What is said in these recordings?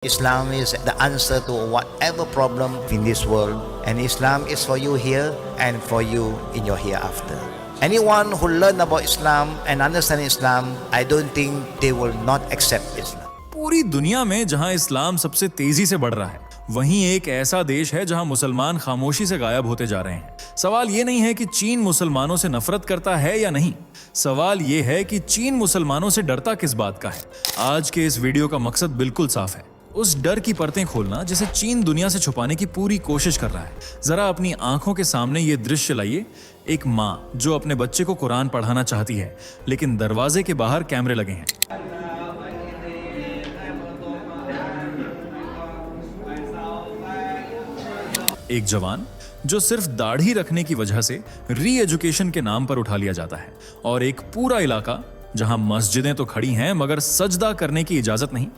Islam is the answer to whatever problem in this world, and Islam is for you here and for you in your hereafter. Anyone who learn about Islam and understand Islam, I don't think they will not accept Islam. पूरी दुनिया में जहां इस्लाम सबसे तेजी से बढ़ रहा है, वहीं एक ऐसा देश है जहां मुसलमान खामोशी से गायब होते जा रहे हैं। सवाल ये नहीं है कि चीन मुसलमानों से नफरत करता है या नहीं, सवाल ये है कि चीन मुसलमानों से डरता किस बात का है। आज के इस वीडियो का मकसद बिल्कुल साफ है, उस डर की परतें खोलना जिसे चीन दुनिया से छुपाने की पूरी कोशिश कर रहा है। जरा अपनी आंखों के सामने ये दृश्य लाइए, एक माँ जो अपने बच्चे को कुरान पढ़ाना चाहती है, लेकिन दरवाजे के बाहर कैमरे लगे हैं। एक जवान जो सिर्फ दाढ़ी रखने की वजह से री एजुकेशन के नाम पर उठा लिया जाता है, और एक पूरा इलाका जहां मस्जिदें तो खड़ी हैं मगर सजदा करने की इजाजत नहीं।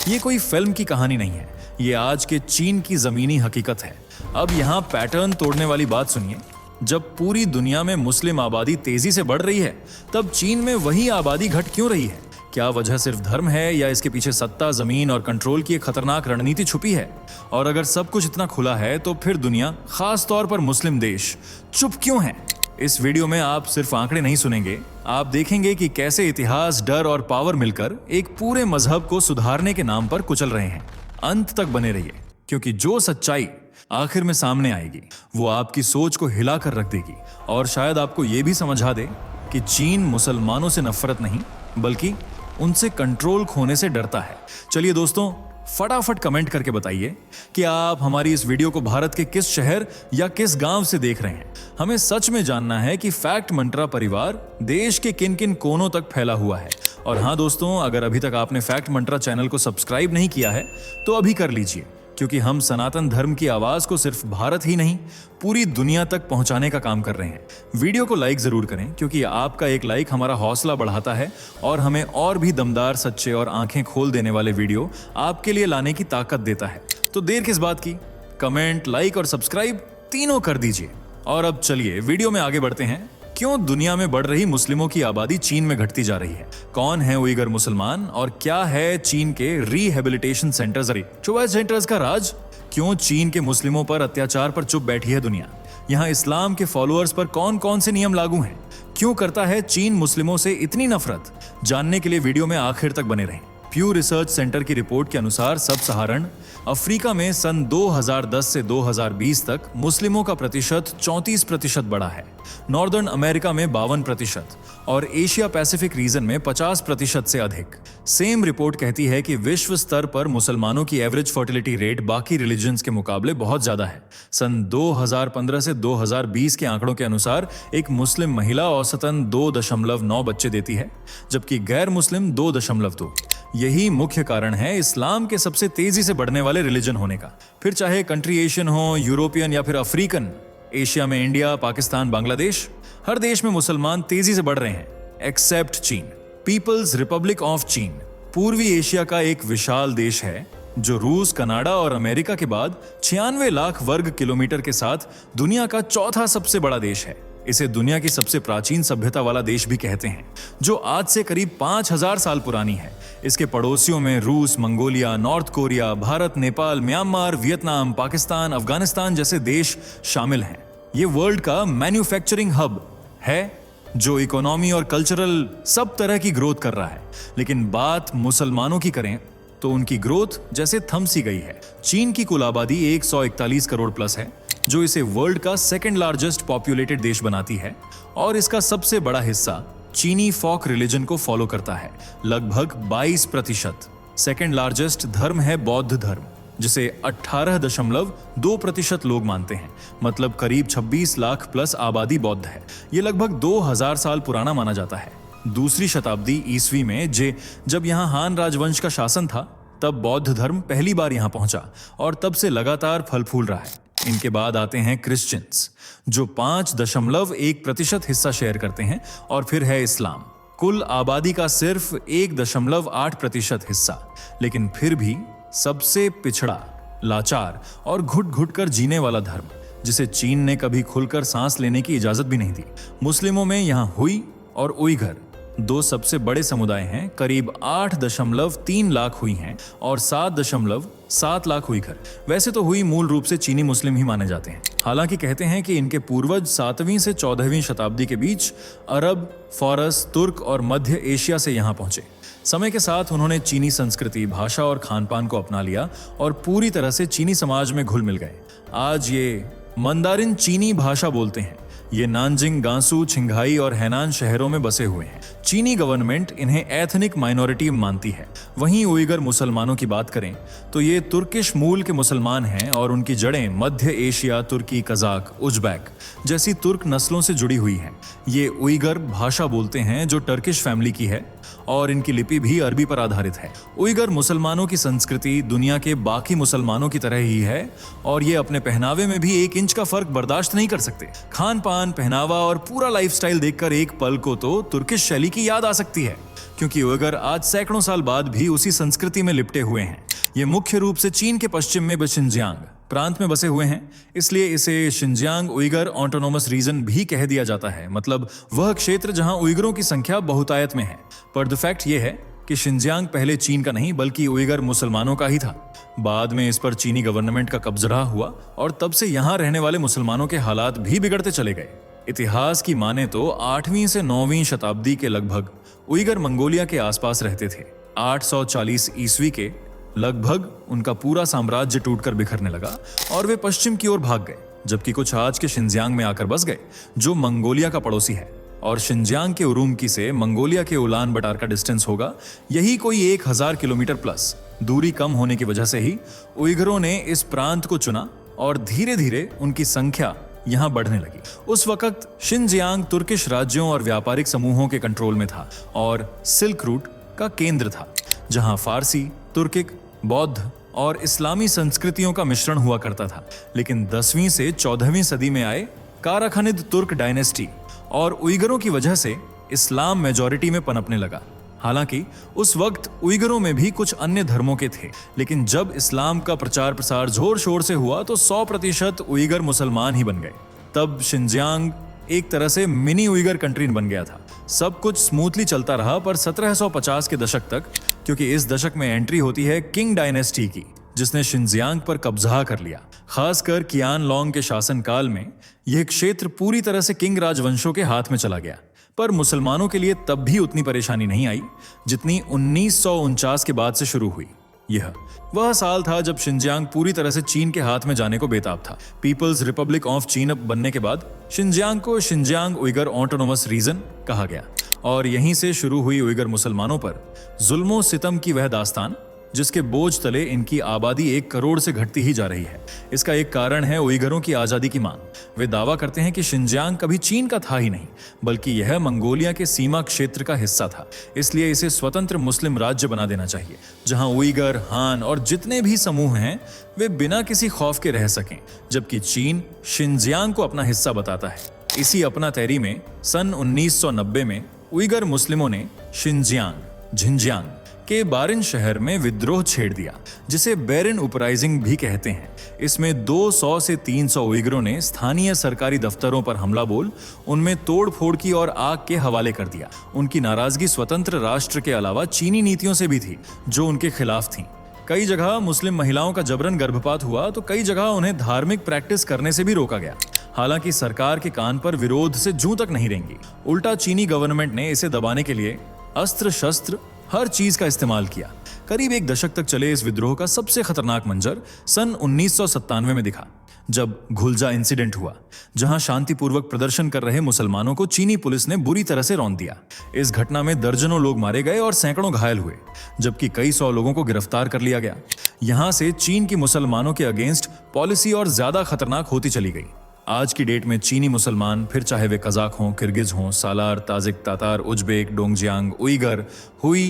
ये कोई फिल्म की कहानी नहीं है, ये आज के चीन की जमीनी हकीकत है। अब यहाँ पैटर्न तोड़ने वाली बात सुनिए। जब पूरी दुनिया में मुस्लिम आबादी तेजी से बढ़ रही है, तब चीन में वही आबादी घट क्यों रही है? क्या वजह सिर्फ धर्म है या इसके पीछे सत्ता, जमीन और कंट्रोल की एक खतरनाक रणनीति छुपी है? और अगर सब कुछ इतना खुला है, तो फिर दुनिया, खास तौर पर मुस्लिम देश, चुप क्यों है? इस वीडियो में आप सिर्फ आंकड़े नहीं सुनेंगे, आप देखेंगे कि कैसे इतिहास, डर और पावर मिलकर एक पूरे मजहब को सुधारने के नाम पर कुचल रहे हैं। अंत तक बने रहिए, क्योंकि जो सच्चाई आखिर में सामने आएगी वो आपकी सोच को हिला कर रख देगी, और शायद आपको ये भी समझा दे कि चीन मुसलमानों से नफरत नहीं बल्कि उनसे कंट्रोल खोने से डरता है। चलिए दोस्तों, फटाफट कमेंट करके बताइए कि आप हमारी इस वीडियो को भारत के किस शहर या किस गांव से देख रहे हैं। हमें सच में जानना है कि फैक्ट मंत्रा परिवार देश के किन किन कोनों तक फैला हुआ है। और हाँ दोस्तों, अगर अभी तक आपने फैक्ट मंत्रा चैनल को सब्सक्राइब नहीं किया है तो अभी कर लीजिए, क्योंकि हम सनातन धर्म की आवाज को सिर्फ भारत ही नहीं, पूरी दुनिया तक पहुंचाने का काम कर रहे हैं। वीडियो को लाइक जरूर करें, क्योंकि आपका एक लाइक हमारा हौसला बढ़ाता है और हमें और भी दमदार, सच्चे और आंखें खोल देने वाले वीडियो आपके लिए लाने की ताकत देता है। तो देर किस बात की, कमेंट, लाइक और सब्सक्राइब तीनों कर दीजिए। और अब चलिए वीडियो में आगे बढ़ते हैं। क्यों दुनिया में बढ़ रही मुस्लिमों की आबादी चीन में घटती जा रही है? कौन है उइगर मुसलमान और क्या है चीन के रिहेबिलिटेशन सेंटर्स का राज? क्यों चीन के मुस्लिमों पर अत्याचार पर चुप बैठी है दुनिया? यहाँ इस्लाम के फॉलोअर्स पर कौन कौन से नियम लागू हैं? क्यों करता है चीन मुस्लिमों से इतनी नफरत? जानने के लिए वीडियो में आखिर तक बने रहें। प्यू रिसर्च सेंटर की रिपोर्ट के अनुसार सब सहारण अफ्रीका में सन 2010 से 2020 तक मुस्लिमों का प्रतिशत 34% बढ़ा है, नॉर्दर्न अमेरिका में 52% और एशिया पैसिफिक रीजन में 50% से अधिक। सेम रिपोर्ट कहती है कि विश्व स्तर पर मुसलमानों की एवरेज फर्टिलिटी रेट बाकी रिलीजन्स के मुकाबले बहुत ज्यादा है। सन 2015 से 2020 के आंकड़ों के अनुसार एक मुस्लिम महिला औसतन 2.9 बच्चे देती है, जबकि गैर मुस्लिम 2.2। यही मुख्य कारण है इस्लाम के सबसे तेजी से बढ़ने वाले रिलीजन होने का। फिर चाहे कंट्री एशियन हो, यूरोपियन या फिर अफ्रीकन, एशिया में इंडिया, पाकिस्तान, बांग्लादेश, हर देश में मुसलमान तेजी से बढ़ रहे हैं, एक्सेप्ट चीन। पीपल्स रिपब्लिक ऑफ चीन पूर्वी एशिया का एक विशाल देश है जो रूस, कनाडा और अमेरिका के बाद 96 लाख वर्ग किलोमीटर के साथ दुनिया का चौथा सबसे बड़ा देश है। इसे दुनिया की सबसे प्राचीन सभ्यता वाला देश भी कहते हैं, जो आज से करीब 5000 साल पुरानी है। इसके पड़ोसियों में रूस, Mongolia, north Korea, Bharat, Nepal, Myanmar, Vietnam, Pakistan, Afghanistan जैसे देश शामिल हैं। ये वर्ल्ड का मैन्युफैक्चरिंग हब है जो इकोनॉमी और कल्चरल सब तरह की ग्रोथ कर रहा है। लेकिन बात मुसलमानों की करें तो उनकी ग्रोथ जैसे थम सी गई है। चीन की कुल आबादी 141 करोड़ प्लस है, जो इसे वर्ल्ड का सेकंड लार्जेस्ट पॉपुलेटेड देश बनाती है, और इसका सबसे बड़ा हिस्सा चीनी फोक रिलीजन को फॉलो करता है, लगभग 22%। सेकंड लार्जेस्ट धर्म है बौद्ध धर्म, जिसे 18.2% लोग मानते हैं, मतलब करीब 26 लाख प्लस आबादी बौद्ध है। ये लगभग 2000 साल पुराना माना जाता है। दूसरी शताब्दी ईस्वी में जब यहाँ हान राजवंश का शासन था, तब बौद्ध धर्म पहली बार यहाँ पहुंचा और तब से लगातार फल फूल रहा है। इनके बाद आते हैं क्रिश्चियंस, जो 5.1% हिस्सा शेयर करते हैं, और फिर है इस्लाम, कुल आबादी का सिर्फ 1.8% हिस्सा, लेकिन फिर भी सबसे पिछड़ा, लाचार और घुट घुट कर जीने वाला धर्म। जिसे चीन ने कभी खुलकर सांस लेने की इजाजत भी नहीं दी। मुस्लिमों में यहाँ हुई और उइगर दो सबसे बड़े समुदाय हैं। करीब 8.3 लाख हुई हैं और 7.7 लाख उइगर। वैसे तो हुई मूल रूप से चीनी मुस्लिम ही माने जाते हैं। हालांकि कहते हैं कि इनके पूर्वज 7वीं से 14वीं शताब्दी के बीच अरब, फारस, तुर्क और मध्य एशिया से यहाँ पहुंचे। समय के साथ उन्होंने चीनी संस्कृति, भाषा और खानपान को अपना लिया और पूरी तरह से चीनी समाज में घुल मिल गए। आज ये मंदारिन चीनी भाषा बोलते हैं। ये नानजिंग, गांसू, छिंघाई और हैनान शहरों में बसे हुए हैं। चीनी गवर्नमेंट इन्हें एथनिक माइनॉरिटी मानती है। वहीं उइगर मुसलमानों की बात करें तो ये तुर्किश मूल के मुसलमान हैं और उनकी जड़ें मध्य एशिया, तुर्की, कजाक, उज्बेक जैसी तुर्क नस्लों से जुड़ी हुई हैं। ये उइगर भाषा बोलते हैं जो टर्किश फैमिली की है और इनकी लिपि भी अरबी पर आधारित है। उइगर मुसलमानों की संस्कृति दुनिया के बाकी मुसलमानों की तरह ही है और ये अपने पहनावे में भी 1 इंच का फर्क बर्दाश्त नहीं कर सकते। खान पान, पहनावा और पूरा लाइफस्टाइल देखकर एक पल को तो तुर्किश शैली की याद आ सकती है, क्योंकि उइगर आज सैकड़ों साल बाद भी उसी संस्कृति में लिपटे हुए हैं। ये मुख्य रूप से चीन के पश्चिम में शिनजियांग प्रांत में बसे हुए हैं, इसलिए इसे शिनजियांग उइगर ऑटोनोमस रीजन भी कह दिया जाता है। मतलब वह क्षेत्र जहां उइगरों की संख्या बहुतायत में है। पर द फैक्ट ये है कि शिनजियांग पहले चीन का नहीं बल्कि उइगर मुसलमानों का ही था। बाद में इस पर चीनी गवर्नमेंट का कब्जा हुआ और तब से यहाँ रहने वाले मुसलमानों के हालात भी बिगड़ते चले गए। इतिहास की माने तो 8वीं से 9वीं शताब्दी के लगभग उइगर मंगोलिया के आसपास रहते थे। 840 ईस्वी के लगभग उनका पूरा साम्राज्य टूटकर बिखरने लगा और वे पश्चिम की ओर भाग गए, जबकि कुछ आज के शिनजियांग में आकर बस गए, जो मंगोलिया का पड़ोसी है। और शिनजियांग के उरुमकी से मंगोलिया के उलान बटार का डिस्टेंस होगा यही कोई 1000 किलोमीटर प्लस। दूरी कम होने की वजह से ही उइगरों ने इस प्रांत को चुना और धीरे धीरे उनकी संख्या यहाँ बढ़ने लगी। उस वक्त शिनजियांग तुर्किश राज्यों और व्यापारिक समूहों के कंट्रोल में था और सिल्क रूट का केंद्र था, जहाँ फारसी, तुर्किक, बौद्ध और इस्लामी संस्कृतियों का मिश्रण हुआ करता था। लेकिन 10वीं से 14वीं सदी में आए काराखानिद तुर्क डायनेस्टी और उइगरों की वजह से इस्लाम मेजॉरिटी में पनपने लगा। हालांकि उस वक्त उइगरों में भी कुछ अन्य धर्मों के थे, लेकिन जब इस्लाम का प्रचार प्रसार जोर शोर से हुआ तो 100% उइगर मुसलमान ही बन गए। तब शिनजियांग एक तरह से मिनी उइगर कंट्री बन गया था। सब कुछ स्मूथली चलता रहा, पर 1750 के दशक तक, क्योंकि इस दशक में एंट्री होती है किंग डायनेस्टी की, जिसने शिनजियांग पर कब्जा कर लिया। खासकर कियान लोंग के शासनकाल में यह क्षेत्र पूरी तरह से किंग राजवंशों के हाथ में चला गया। पर मुसलमानों के लिए तब भी उतनी परेशानी नहीं आई जितनी 1949 के बाद से शुरू हुई। यह वह साल था जब शिनजियांग पूरी तरह से चीन के हाथ में जाने को बेताब था। पीपल्स रिपब्लिक ऑफ चीन बनने के बाद शिनजियांग को शिनजियांग उइगर ऑटोनोमस रीजन कहा गया और यहीं से शुरू हुई उइगर मुसलमानों पर जुल्मों सितम की वह दास्तान, जिसके बोझ तले इनकी आबादी 1 करोड़ से घटती ही जा रही है। इसका एक कारण है उइगरों की आज़ादी की मांग। वे दावा करते हैं कि शिनजियांग कभी चीन का था ही नहीं, बल्कि यह मंगोलिया के सीमा क्षेत्र का हिस्सा था। इसलिए इसे स्वतंत्र मुस्लिम राज्य बना देना चाहिए, जहां उइगर, हान और जितने भी समूह हैं वे बिना किसी खौफ के रह सकें, जबकि चीन शिनजियांग को अपना हिस्सा बताता है। इसी अपना तैरी में सन 1990 में उइगर मुस्लिमों ने शिनजियांग, झिंजियांग के बारिन शहर में विद्रोह छेड़ दिया, जिसे बेरिन उपराइजिंग भी कहते हैं। इसमें 200 से 300 उइगरों ने स्थानीय सरकारी दफ्तरों पर हमला बोल उनमें तोड़ फोड़ की और आग के हवाले कर दिया। उनकी नाराजगी स्वतंत्र राष्ट्र के अलावा चीनी नीतियों से भी थी, जो उनके खिलाफ थीं। कई जगह मुस्लिम महिलाओं का जबरन गर्भपात हुआ तो कई जगह उन्हें धार्मिक प्रैक्टिस करने से भी रोका गया। हालांकि सरकार के कान पर विरोध से जूं तक नहीं रेंगी। उल्टा चीनी गवर्नमेंट ने इसे दबाने के लिए अस्त्र शस्त्र हर चीज का इस्तेमाल किया। करीब 1 दशक तक चले इस विद्रोह का सबसे खतरनाक मंजर सन 1997 में दिखा, जब घुलजा इंसिडेंट हुआ, जहां शांतिपूर्वक प्रदर्शन कर रहे मुसलमानों को चीनी पुलिस ने बुरी तरह से रौंद दिया। इस घटना में दर्जनों लोग मारे गए और सैकड़ों घायल हुए, जबकि कई 100 लोगों को गिरफ्तार कर लिया गया। यहां से चीन की मुसलमानों के अगेंस्ट पॉलिसी और ज्यादा खतरनाक होती चली गई। आज की डेट में चीनी मुसलमान, फिर चाहे वे कजाक हों, किर्गिज हों, सालार, ताजिक, तातार, उज्बेक, डोंगजियांग, उइगर, हुई,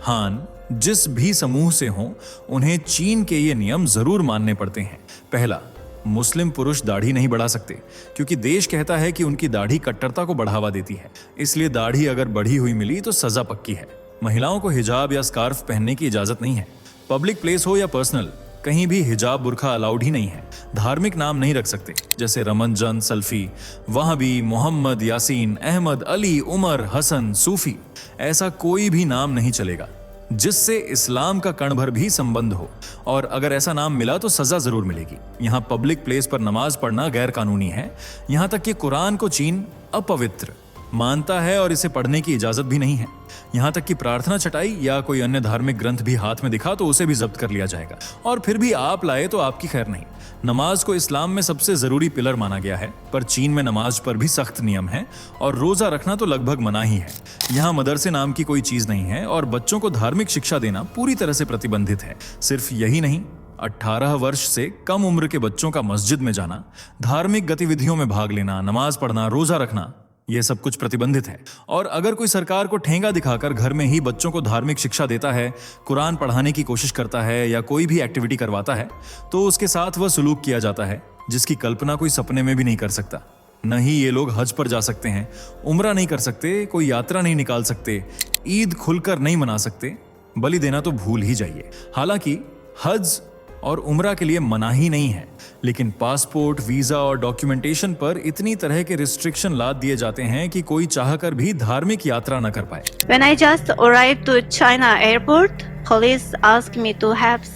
हान, जिस भी समूह से हों, उन्हें चीन के ये नियम जरूर मानने पड़ते हैं। पहला, मुस्लिम पुरुष दाढ़ी नहीं बढ़ा सकते, क्योंकि देश कहता है कि उनकी दाढ़ी कट्टरता को बढ़ावा देती है। इसलिए दाढ़ी अगर बढ़ी हुई मिली तो सजा पक्की है। महिलाओं को हिजाब या स्कार्फ पहनने की इजाजत नहीं है। पब्लिक प्लेस हो या पर्सनल, कहीं भी हिजाब बुर्का अलाउड ही नहीं है। धार्मिक नाम नहीं रख सकते, जैसे रमनजन, सल्फी, वहाबी, मोहम्मद, यासीन, अहमद, अली, उमर, हसन, सूफी। ऐसा कोई भी नाम नहीं चलेगा जिससे इस्लाम का कण भर भी संबंध हो, और अगर ऐसा नाम मिला तो सजा जरूर मिलेगी। यहाँ पब्लिक प्लेस पर नमाज पढ़ना गैर कानूनी है। यहाँ तक कि कुरान को चीन अपवित्र मानता है और इसे पढ़ने की इजाजत भी नहीं है। यहाँ तक कि प्रार्थना चटाई या कोई अन्य धार्मिक ग्रंथ भी हाथ में दिखा तो उसे भी जब्त कर लिया जाएगा, और फिर भी आप लाए तो आपकी खैर नहीं। नमाज को इस्लाम में सबसे जरूरी पिलर माना गया है, पर चीन में नमाज पर भी सख्त नियम है, और रोजा रखना तो लगभग मना ही है। यहाँ मदरसे नाम की कोई चीज नहीं है, और बच्चों को धार्मिक शिक्षा देना पूरी तरह से प्रतिबंधित है। सिर्फ यही नहीं, 18 वर्ष से कम उम्र के बच्चों का मस्जिद में जाना, धार्मिक गतिविधियों में भाग लेना, नमाज पढ़ना, रोजा रखना, यह सब कुछ प्रतिबंधित है। और अगर कोई सरकार को ठेंगा दिखाकर घर में ही बच्चों को धार्मिक शिक्षा देता है, कुरान पढ़ाने की कोशिश करता है या कोई भी एक्टिविटी करवाता है, तो उसके साथ वह सलूक किया जाता है जिसकी कल्पना कोई सपने में भी नहीं कर सकता। न ही ये लोग हज पर जा सकते हैं, उम्रा नहीं कर सकते, कोई यात्रा नहीं निकाल सकते, ईद खुलकर नहीं मना सकते, बलि देना तो भूल ही जाइए। हालांकि हज और उम्रा के लिए मना ही नहीं है, लेकिन पासपोर्ट, वीजा और डॉक्यूमेंटेशन पर इतनी तरह के रिस्ट्रिक्शन लाद दिए जाते हैं कि कोई चाहकर भी धार्मिक यात्रा न कर पाए। When I just arrived to China airport, police asked me to have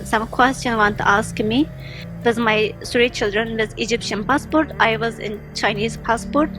some question want to ask me. With my 3 children with Egyptian passport, I was in Chinese passport.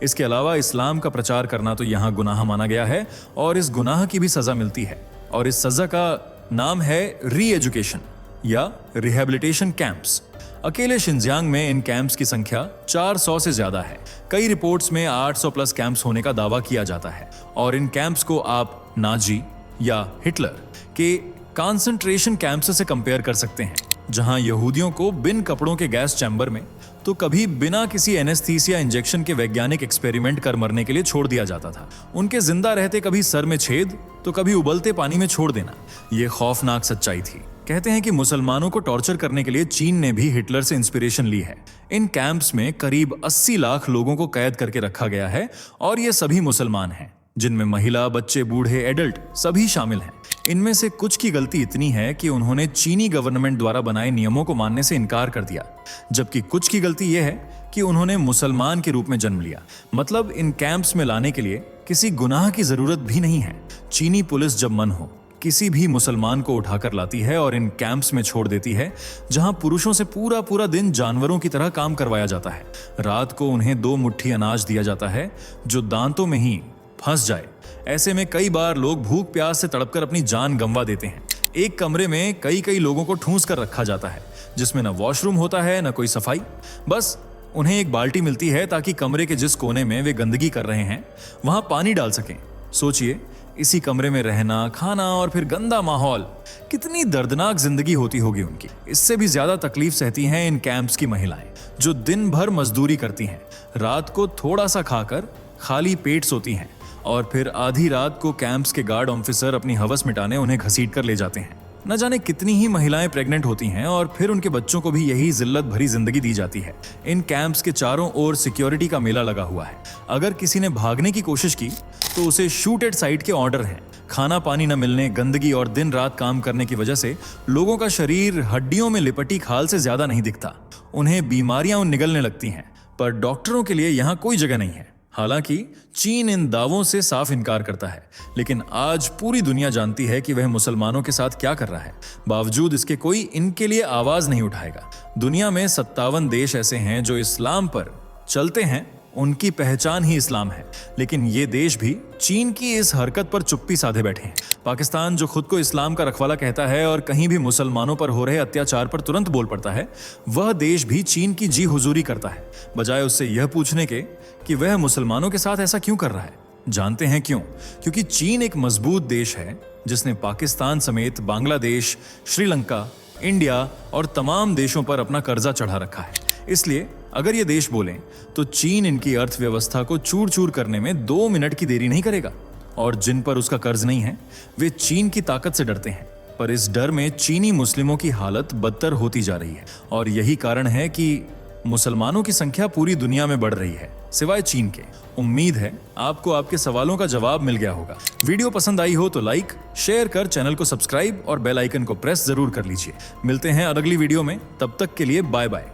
इसके अलावा इस्लाम का प्रचार करना तो यहाँ गुनाह माना गया है, और इस गुनाह की भी सजा मिलती है, और इस सजा का नाम है री एजुकेशन या रिहेबिलिटेशन कैंप्स। अकेले शिनजियांग में इन कैंप्स की संख्या 400 से ज्यादा है। कई रिपोर्ट्स में 800 प्लस कैंप्स होने का दावा किया जाता है, और इन कैंप्स को आप नाजी या हिटलर के कंसंट्रेशन कैंप्स से कंपेयर कर सकते हैं, जहां यहूदियों को बिन कपड़ों के गैस चैम्बर में तो कभी बिना किसी एनेस्थीसिया इंजेक्शन के वैज्ञानिक एक्सपेरिमेंट कर मरने के लिए छोड़ दिया जाता था। उनके जिंदा रहते कभी सर में छेद तो कभी उबलते पानी में छोड़ देना, यह खौफनाक सच्चाई थी। कहते हैं कि मुसलमानों को टॉर्चर करने के लिए चीन ने भी हिटलर से इंस्पिरेशन ली है। इन कैंप्स में करीब 80 लाख लोगों को कैद करके रखा गया है, और ये सभी मुसलमान हैं, जिनमें महिला, बच्चे, बूढ़े, एडल्ट सभी शामिल हैं। इनमें से कुछ की गलती इतनी है कि उन्होंने चीनी गवर्नमेंट द्वारा बनाए नियमों को मानने से इनकार कर दिया, जबकि कुछ की गलती यह है कि उन्होंने मुसलमान के रूप में जन्म लिया। मतलब इन कैंप्स में लाने के लिए किसी गुनाह की जरूरत भी नहीं है। चीनी पुलिस जब मन हो किसी भी मुसलमान को उठाकर लाती है और इन कैंप्स में छोड़ देती है, जहां पुरुषों से पूरा पूरा दिन जानवरों की तरह काम करवाया जाता है। रात को उन्हें 2 मुट्ठी अनाज दिया जाता है जो दांतों में ही फंस जाए। ऐसे में कई बार लोग भूख प्यास से तड़पकर अपनी जान गंवा देते हैं। एक कमरे में कई लोगों को ठूंस कर रखा जाता है, जिसमें न वॉशरूम होता है न कोई सफाई। बस उन्हें एक बाल्टी मिलती है ताकि कमरे के जिस कोने में वे गंदगी कर रहे हैं वहां पानी डाल सकें। सोचिए, इसी कमरे में रहना, खाना और फिर गंदा माहौल, कितनी दर्दनाक जिंदगी होती होगी उनकी। इससे भी ज्यादा तकलीफ सहती हैं इन कैंप्स की महिलाएं, जो दिन भर मजदूरी करती हैं, रात को थोड़ा सा खाकर खाली पेट सोती हैं, और फिर आधी रात को कैंप्स के गार्ड ऑफिसर अपनी हवस मिटाने उन्हें घसीट कर ले जाते हैं। न जाने कितनी ही महिलाएं प्रेग्नेंट होती हैं, और फिर उनके बच्चों को भी यही जिल्लत भरी जिंदगी दी जाती है। इन कैंप्स के चारों ओर सिक्योरिटी का मेला लगा हुआ है। अगर किसी ने भागने की कोशिश की तो उसे शूट एट साइट के ऑर्डर हैं। खाना पानी न मिलने, गंदगी और दिन रात काम करने की वजह से लोगों का शरीर हड्डियों में लिपटी खाल से ज्यादा नहीं दिखता। उन्हें बीमारियां निगलने लगती हैं, पर डॉक्टरों के लिए यहाँ कोई जगह नहीं है। हालांकि चीन इन दावों से साफ इनकार करता है, लेकिन आज पूरी दुनिया जानती है कि वह मुसलमानों के साथ क्या कर रहा है। बावजूद इसके कोई इनके लिए आवाज नहीं उठाएगा। दुनिया में 57 देश ऐसे हैं जो इस्लाम पर चलते हैं, उनकी पहचान ही इस्लाम है, लेकिन ये देश भी चीन की इस हरकत पर चुप्पी साधे बैठे हैं। पाकिस्तान, जो खुद को इस्लाम का रखवाला कहता है और कहीं भी मुसलमानों पर हो रहे अत्याचार पर तुरंत बोल पड़ता है, वह देश भी चीन की जी हुजूरी करता है, बजाय उससे यह पूछने के कि वह मुसलमानों के साथ ऐसा क्यों कर रहा है। जानते हैं क्यों? क्योंकि चीन एक मजबूत देश है जिसने पाकिस्तान समेत बांग्लादेश, श्रीलंका, इंडिया और तमाम देशों पर अपना कर्जा चढ़ा रखा है। इसलिए अगर ये देश बोलें तो चीन इनकी अर्थव्यवस्था को चूर चूर करने में 2 मिनट की देरी नहीं करेगा। और जिन पर उसका कर्ज नहीं है वे चीन की ताकत से डरते हैं, पर इस डर में चीनी मुस्लिमों की हालत बदतर होती जा रही है। और यही कारण है कि मुसलमानों की संख्या पूरी दुनिया में बढ़ रही है, सिवाय चीन के। उम्मीद है आपको आपके सवालों का जवाब मिल गया होगा। वीडियो पसंद आई हो तो लाइक, शेयर कर चैनल को सब्सक्राइब और बेल आइकन को प्रेस जरूर कर लीजिए। मिलते हैं अगली वीडियो में, तब तक के लिए बाय बाय।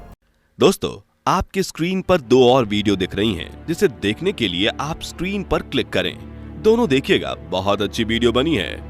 दोस्तों, आपके स्क्रीन पर 2 और वीडियो दिख रही हैं, जिसे देखने के लिए आप स्क्रीन पर क्लिक करें। दोनों देखिएगा, बहुत अच्छी वीडियो बनी है।